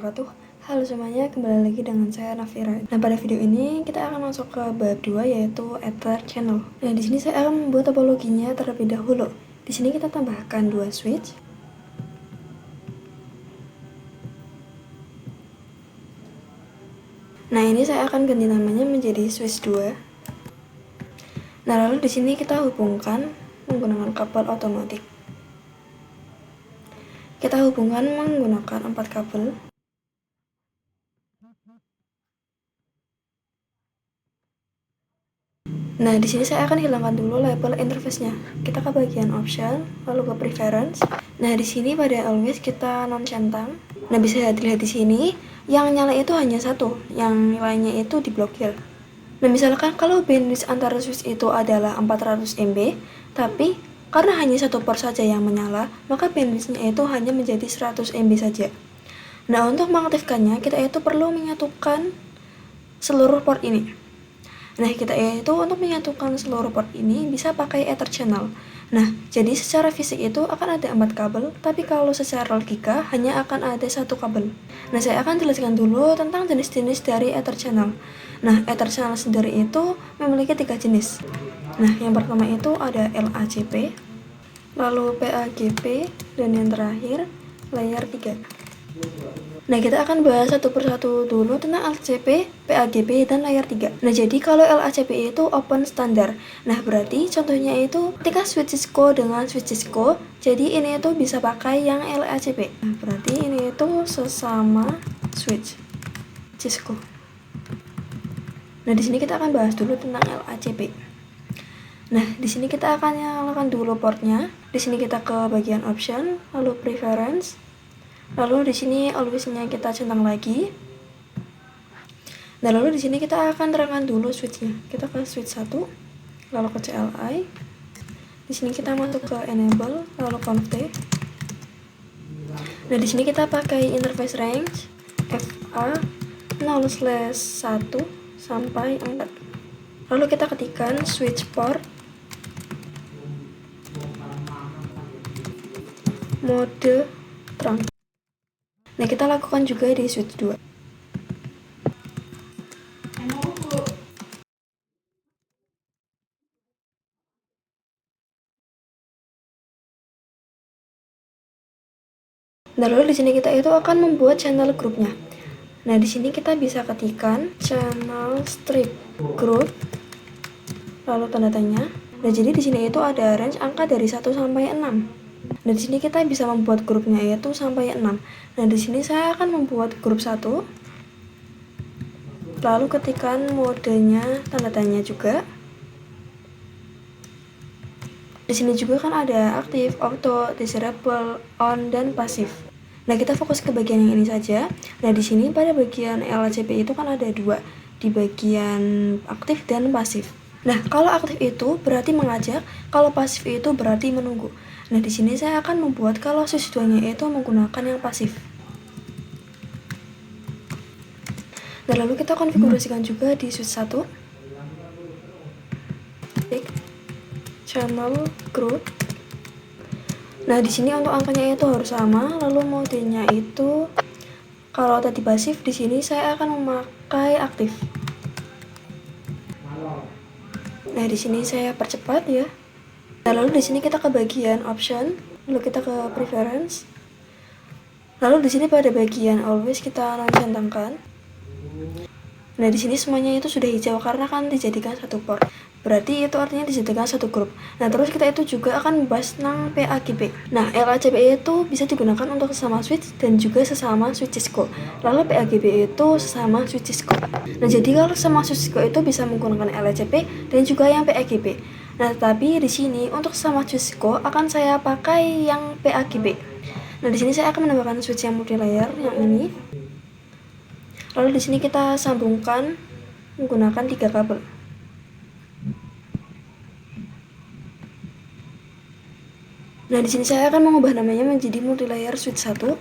wabarakatuh. Halo semuanya, kembali lagi dengan saya Nafira. Nah, pada video ini kita akan masuk ke bab 2 yaitu Ether Channel. Nah, di sini saya akan membuat topologinya terlebih dahulu. Di sini kita tambahkan 2 switch. Nah, ini saya akan ganti namanya menjadi switch 2. Nah, lalu di sini kita hubungkan menggunakan kabel otomatik. Kita hubungkan menggunakan 4 kabel. Nah, di sini saya akan hilangkan dulu label interface-nya. Kita ke bagian option, lalu ke preference. Nah, di sini pada always kita non centang. Nah, bisa dilihat di sini, yang nyala itu hanya satu, yang lainnya itu diblokir. Nah, misalkan kalau bandwidth antara switch itu adalah 400 MB, tapi karena hanya satu port saja yang menyala, maka bandwidth-nya itu hanya menjadi 100 MB saja. Nah, untuk mengaktifkannya, kita itu perlu menyatukan seluruh port ini. Nah, kita itu untuk menyatukan seluruh port ini bisa pakai Ether Channel. Nah, jadi secara fisik itu akan ada 4 kabel, tapi kalau secara logika hanya akan ada satu kabel. Nah, saya akan jelaskan dulu tentang jenis-jenis dari Ether Channel. Nah, Ether Channel sendiri itu memiliki 3 jenis. Nah, yang pertama itu ada LACP, lalu PAGP, dan yang terakhir layer 3. Nah, kita akan bahas satu persatu dulu tentang LACP, PAGP, dan layer 3. Nah, jadi kalau LACP itu open standar. Nah, berarti contohnya itu ketika switch Cisco dengan switch Cisco, jadi ini itu bisa pakai yang LACP. Nah, berarti ini itu sesama switch Cisco. Nah, di sini kita akan bahas dulu tentang LACP. Nah, di sini kita akan nyalakan dulu portnya. Di sini kita ke bagian option, lalu preference. Lalu di sini always-nya kita centang lagi. Nah, lalu di sini kita akan terangkan dulu switch-nya. Kita ke switch 1, lalu ke CLI. Di sini kita masuk ke enable, lalu conf-t. Nah, di sini kita pakai interface range FA 0/1 sampai 4. Lalu kita ketikkan switch port mode trunk. Nah, kita lakukan juga di switch 2. Nah, lalu di sini kita itu akan membuat channel grupnya. Nah, di sini kita bisa ketikkan channel strip group, lalu tanda tanya. Nah, jadi di sini itu ada range angka dari 1 sampai 6. Nah, di sini kita bisa membuat grupnya yaitu sampai 6. Nah, di sini saya akan membuat grup 1. Lalu ketikkan modenya tanda tanya juga. Di sini juga kan ada aktif, auto, disable, on, dan pasif. Nah, kita fokus ke bagian yang ini saja. Nah, di sini pada bagian LACP itu kan ada 2, di bagian aktif dan pasif. Nah, kalau aktif itu berarti mengajak, kalau pasif itu berarti menunggu. Nah, di sini saya akan membuat kalau switch 2-nya itu menggunakan yang pasif. Nah, lalu kita konfigurasikan juga di switch 1. Channel group. Nah, di sini untuk angkanya itu harus sama, lalu modenya itu kalau tadi pasif, di sini saya akan memakai aktif. Nah, di sini saya percepat ya. Nah, lalu di sini kita ke bagian option, lalu kita ke preference. Lalu di sini pada bagian always kita centangkan. Nah, di sini semuanya itu sudah hijau karena kan dijadikan satu port. Berarti itu artinya dijadikan satu grup. Nah, terus kita itu juga akan membahas tentang PAGP. Nah, LACP itu bisa digunakan untuk sesama switch dan juga sesama switch Cisco. Lalu PAGP itu sesama switch Cisco. Nah, jadi kalau sesama switch Cisco itu bisa menggunakan LACP dan juga yang PAGP. Nah, tapi di sini untuk sesama switch Cisco akan saya pakai yang PAGP. Nah, di sini saya akan menambahkan switch yang multi-layer yang ini. Lalu di sini kita sambungkan menggunakan 3 kabel. Nah, di sini saya akan mengubah namanya menjadi multi-layer switch 1.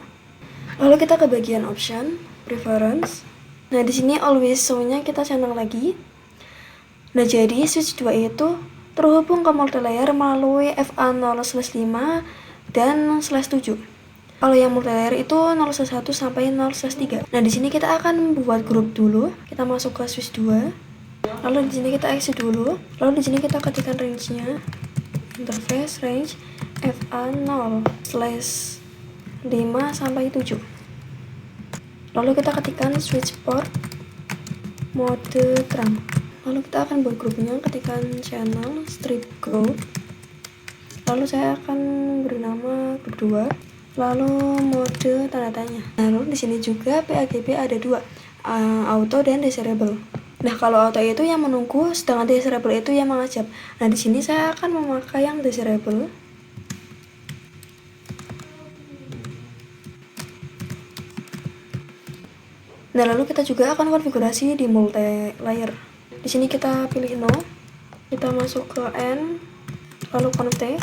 Lalu kita ke bagian option, preference. Nah, di sini always show-nya kita centang lagi. Nah, jadi switch 2 itu terhubung ke multi-layer melalui FA0/5 dan /7. Kalau yang multilayer itu 0/1 sampai 0/3. Nah, di sini kita akan buat grup dulu. Kita masuk ke switch 2. Lalu di sini kita exit dulu. Lalu di sini kita ketikkan range-nya. Interface range FA0/5 sampai 7. Lalu kita ketikkan switch port mode terang. Lalu kita akan buat grupnya, ketikkan channel strip group. Lalu saya akan beri nama grup 2. Lalu mode tanda tanya. Lalu di sini juga PAGB ada 2, auto dan desirable. Nah, kalau auto itu yang menunggu, sedangkan desirable itu yang mengajak. Nah, di sini saya akan memakai yang desirable. Nah, lalu kita juga akan konfigurasi di multi layer. Di sini kita pilih no, kita masuk ke N, lalu config.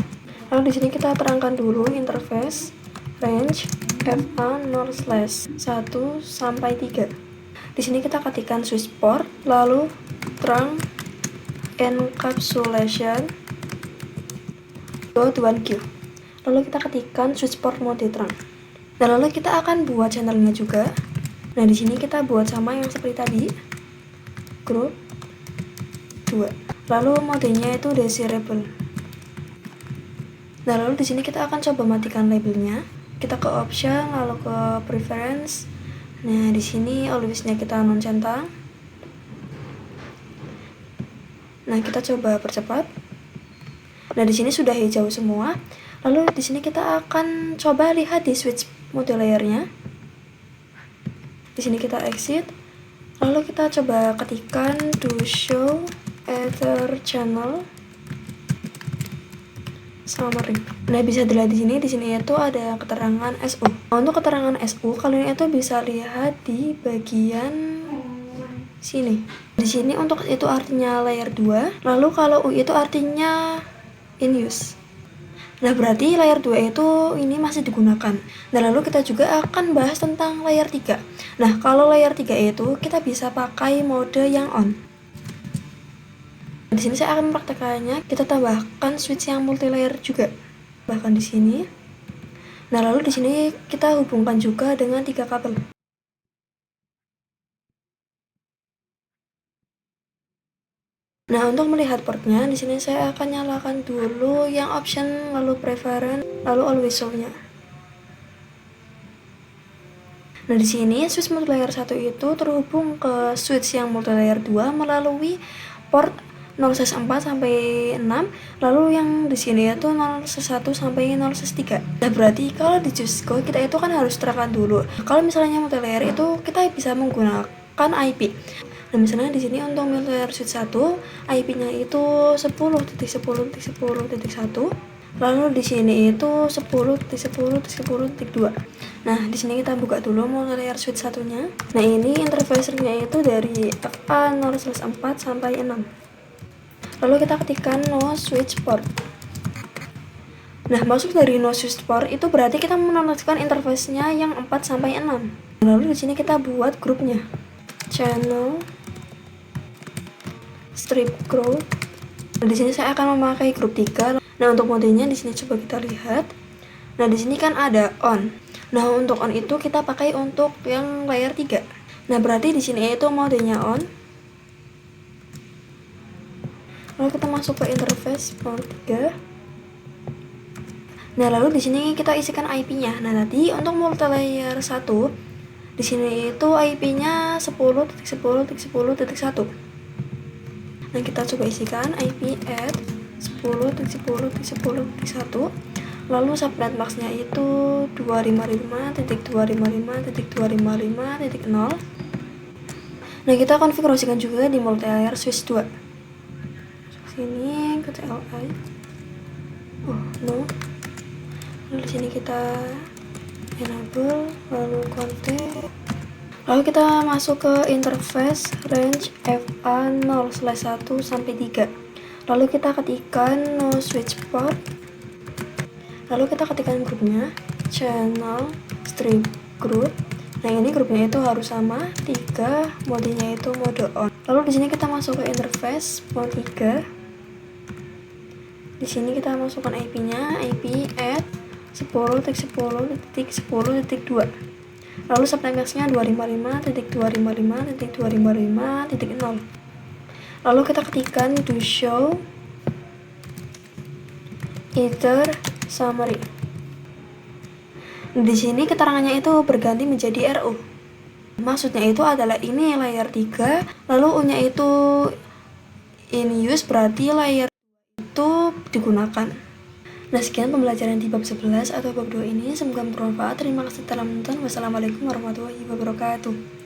Lalu di sini kita terangkan dulu interface range FA0/1 sampai 3. Di sini kita ketikkan switch port, lalu terang encapsulation .1Q. Lalu kita ketikkan switch port mode terang. Dan lalu kita akan buat channelnya juga. Nah, di sini kita buat sama yang seperti tadi, group 2. Lalu modenya itu desirable. Nah, lalu di sini kita akan coba matikan labelnya. Kita ke option, lalu ke preference. Nah, di sini always-nya kita non centang. Nah, kita coba percepat. Nah, di sini sudah hijau semua. Lalu di sini kita akan coba lihat di switch mode layernya. Di sini kita exit. Lalu kita coba ketikkan do show ether channel summary. Nah, bisa dilihat di sini itu ada keterangan SU. Nah, untuk keterangan SU kalian itu bisa lihat di bagian sini. Di sini untuk itu artinya layer 2, lalu kalau U itu artinya in use. Nah, berarti layer 2 itu ini masih digunakan. Nah, lalu kita juga akan bahas tentang layer 3. Nah, kalau layer 3 itu kita bisa pakai mode yang on. Di sini saya akan mempraktekannya. Kita tambahkan switch yang multi layer juga. Bahkan di sini. Nah, lalu di sini kita hubungkan juga dengan 3 kabel. Nah, untuk melihat portnya, di sini saya akan nyalakan dulu yang option, lalu preference, lalu always show-nya. Nah, di sini switch multilayer 1 itu terhubung ke switch yang multilayer 2 melalui port 0/4 sampai 6, lalu yang di sini itu 0/1 sampai 0/3. Nah, berarti kalau di Jusco kita itu kan harus terangkan dulu. Kalau misalnya multilayer itu kita bisa menggunakan IP. Nah, misalnya di sini untuk multilayer switch 1, IP-nya itu 10.10.10.1. Lalu di sini itu 10.10.10.2. Nah, di sini kita buka dulu multilayer switch satunya. Nah, ini interface-nya itu dari FA0/4 sampai 6. Lalu kita ketikkan no switch port. Nah, maksud dari no switch port itu berarti kita menonaktifkan interface-nya yang 4 sampai 6. Lalu di sini kita buat grupnya. Channel strip group. Nah, di sini saya akan memakai grup 3. Nah, untuk modenya di sini coba kita lihat. Nah, di sini kan ada on. Nah, untuk on itu kita pakai untuk yang layer 3. Nah, berarti di sini itu modenya on. Lalu kita masuk ke interface port 3. Nah, lalu di sini kita isikan IP-nya. Nah, nanti untuk multilayer 1 di sini itu IP-nya 10.10.10.1. Nah, kita coba isikan IP at 10.10.10.1. Lalu subnet max-nya itu 255.255.255.0. Nah, kita konfigurasikan juga di multilayer switch 2. Sini ke CLI. Oh, no. Lalu di sini kita enable, lalu config. Lalu kita masuk ke interface range FA0/1 sampai 3. Lalu kita ketikkan no switch port. Lalu kita ketikkan grupnya, channel strip group. Nah, ini grupnya itu harus sama 3, modenya itu mode on. Lalu di sini kita masuk ke interface mode 3. Di sini kita masukkan IP-nya, IP at 10.10.10.2. Lalu subnamexnya 255.255.255.0. Lalu kita ketikkan to show ether summary. Di sini keterangannya itu berganti menjadi RU. Maksudnya itu adalah ini layer 3, lalu U-nya itu in use, berarti layer itu digunakan. Nah, sekian pembelajaran di bab 11 atau bab 2 ini. Semoga bermanfaat. Terima kasih telah menonton. Wassalamualaikum warahmatullahi wabarakatuh.